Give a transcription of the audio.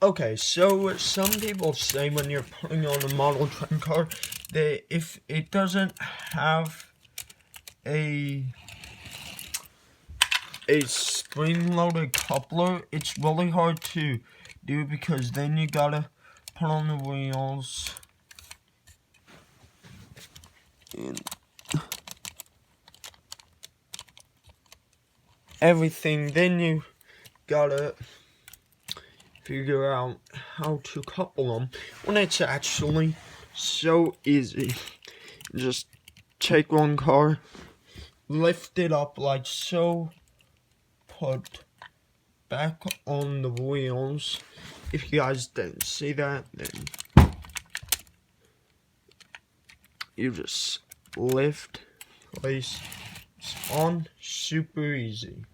Okay, so some people say when you're putting on a model train car that if it doesn't have a spring-loaded coupler, it's really hard to do because then you gotta put on the wheels and everything. Then you gotta figure out how to couple them when it's actually so easy. Just take one car, lift it up like so, put back on the wheels. If you guys didn't see that, then you just lift, place on, super easy.